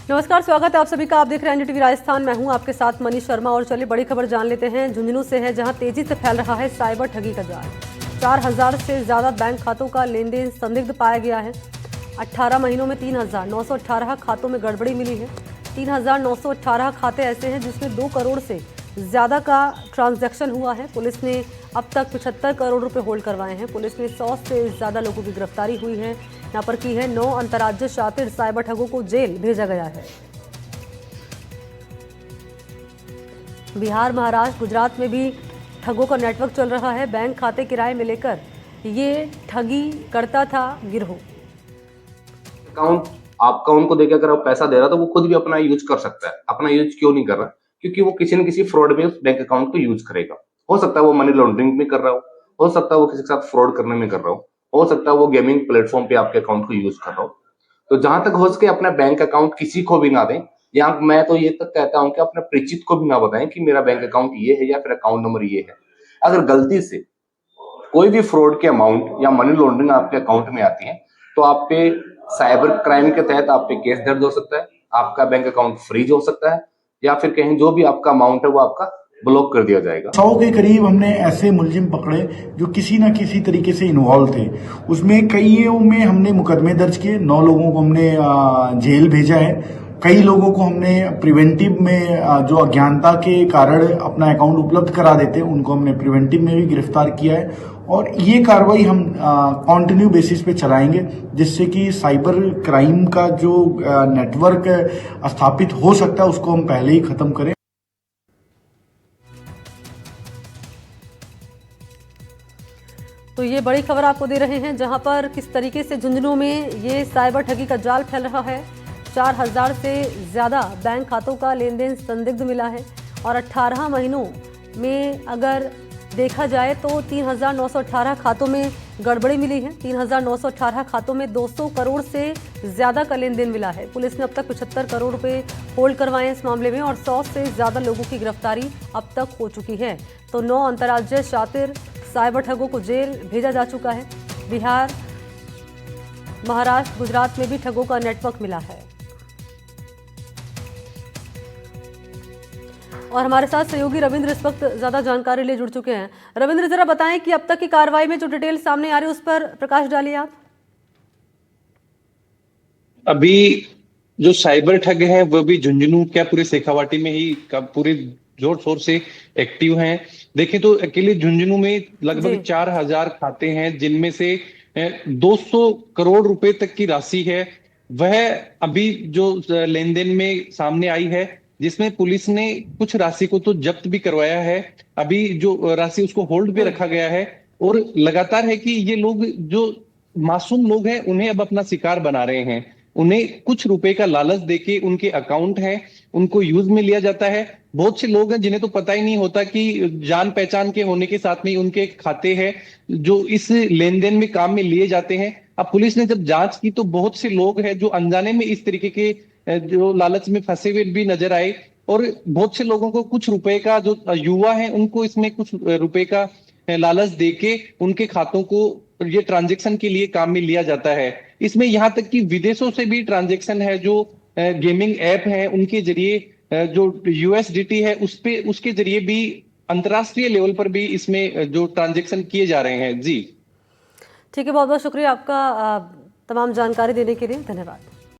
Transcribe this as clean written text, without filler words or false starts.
नमस्कार, स्वागत है आप सभी का। आप देख रहे हैं एनडीटीवी राजस्थान। मैं हूं आपके साथ मनीष शर्मा। और चलिए बड़ी खबर जान लेते हैं। झुंझुनू से है, जहां तेजी से फैल रहा है साइबर ठगी का जाल। 4000 से ज्यादा बैंक खातों का लेन देन संदिग्ध पाया गया है। 18 महीनों में 3918 खातों में गड़बड़ी मिली है। 3918 खाते ऐसे हैं जिसमें 2 करोड़ से ज्यादा का ट्रांजैक्शन हुआ है। पुलिस ने अब तक 75 करोड़ रुपए होल्ड करवाए हैं। पुलिस ने 100 से ज्यादा लोगों की गिरफ्तारी हुई है। यहाँ पर की है 9 अंतर्राज्यीय शातिर साइबर ठगों को जेल भेजा गया है। बिहार, महाराष्ट्र, गुजरात में भी ठगों का नेटवर्क चल रहा है। बैंक खाते किराए में लेकर ये ठगी करता था गिरोह। अकाउंट आपका उनको देके अगर आप पैसा दे रहा तो वो खुद भी अपना यूज कर सकता है। अपना यूज क्यों नहीं कर रहा? क्योंकि वो किसी न किसी फ्रॉड में उस बैंक अकाउंट को यूज करेगा। हो सकता है वो मनी लॉन्ड्रिंग में कर रहा हो सकता है वो किसी के साथ फ्रॉड करने में कर रहा हो सकता है वो गेमिंग प्लेटफॉर्म पे आपके अकाउंट को यूज कर रहा हो। तो जहां तक हो सके अपना बैंक अकाउंट किसी को भी ना दें, या मैं तो ये तक कहता हूं कि अपने परिचित को भी ना बताएं कि मेरा बैंक अकाउंट ये है या फिर अकाउंट नंबर ये है। अगर गलती से कोई भी फ्रॉड के अमाउंट या मनी लॉन्ड्रिंग आपके अकाउंट में आती है तो आप पे साइबर क्राइम के तहत आप पे केस दर्ज हो सकता है, आपका बैंक अकाउंट फ्रीज हो सकता है, या फिर कहीं जो भी आपका अमाउंट है वो आपका ब्लॉक कर दिया जाएगा। 100 के करीब हमने ऐसे मुलजिम पकड़े जो किसी ना किसी तरीके से इन्वॉल्व थे। उसमें कईयों में हमने मुकदमे दर्ज किए, 9 लोगों को हमने जेल भेजा है। कई लोगों को हमने प्रिवेंटिव में जो अज्ञानता के कारण अपना अकाउंट उपलब्ध करा देते उनको हमने प्रिवेंटिव में भी गिरफ्तार किया है। और ये कार्रवाई हम कंटिन्यू बेसिस पे चलाएंगे, जिससे कि साइबर क्राइम का जो नेटवर्क स्थापित हो सकता है उसको हम पहले ही खत्म करें। तो ये बड़ी खबर आपको दे रहे हैं, जहां पर किस तरीके से झुंझुनू में ये साइबर ठगी का जाल फैल रहा है। 4000 से ज़्यादा बैंक खातों का लेन देन संदिग्ध मिला है। और 18 महीनों में अगर देखा जाए तो 3918 खातों में गड़बड़ी मिली है। 3918 खातों में 200 करोड़ से ज़्यादा का लेन देन मिला है। पुलिस ने अब तक 75 करोड़ रुपए होल्ड करवाए हैं इस मामले में, और 100 से ज़्यादा लोगों की गिरफ्तारी अब तक हो चुकी है। तो 9 अंतर्राज्यीय शातिर साइबर ठगों को जेल भेजा जा चुका है। बिहार, महाराष्ट्र, गुजरात में भी ठगों का नेटवर्क मिला है। और हमारे साथ सहयोगी रविंद्र इस वक्त ज्यादा जानकारी ले जुड़ चुके हैं। रविंद्र, जरा बताएं कि अब तक की कार्रवाई में जो डिटेल सामने आ रही है उस पर प्रकाश डालिए आप। अभी जो साइबर ठग हैं वो भी झुंझुनू क्या पूरे शेखावाटी में ही पूरे जोर शोर से एक्टिव हैं। देखें तो अकेले झुंझुनू में लगभग 4000 खाते हैं, जिनमें से 200 करोड़ रुपए तक की राशि है वह अभी जो लेन देन में सामने आई है, जिसमें पुलिस ने कुछ राशि को तो जब्त भी करवाया है। अभी जो राशि उसको होल्ड पे रखा गया है, और लगातार है कि ये लोग जो मासूम लोग हैं उन्हें अब अपना शिकार बना रहे हैं। उन्हें कुछ रुपए का लालच देके उनके अकाउंट हैं उनको यूज में लिया जाता है। बहुत से लोग हैं जिन्हें तो पता ही नहीं होता कि जान पहचान के होने के साथ में उनके खाते हैं जो इस लेन देन में काम में लिए जाते हैं। अब पुलिस ने जब जांच की तो बहुत से लोग हैं जो अनजाने में इस तरीके के जो लालच में फंसे हुए भी नजर आए, और बहुत से लोगों को कुछ रुपए का, जो युवा है उनको इसमें कुछ रुपए का लालच देके उनके खातों को ये ट्रांजैक्शन के लिए काम में लिया जाता है। इसमें यहां तक कि विदेशों से भी ट्रांजैक्शन है, जो गेमिंग ऐप है उनके जरिए जो यूएसडीटी है उसके जरिए भी अंतरराष्ट्रीय लेवल पर भी इसमें जो ट्रांजैक्शन किए जा रहे हैं। जी ठीक है, बहुत बहुत शुक्रिया आपका तमाम जानकारी देने के लिए। धन्यवाद।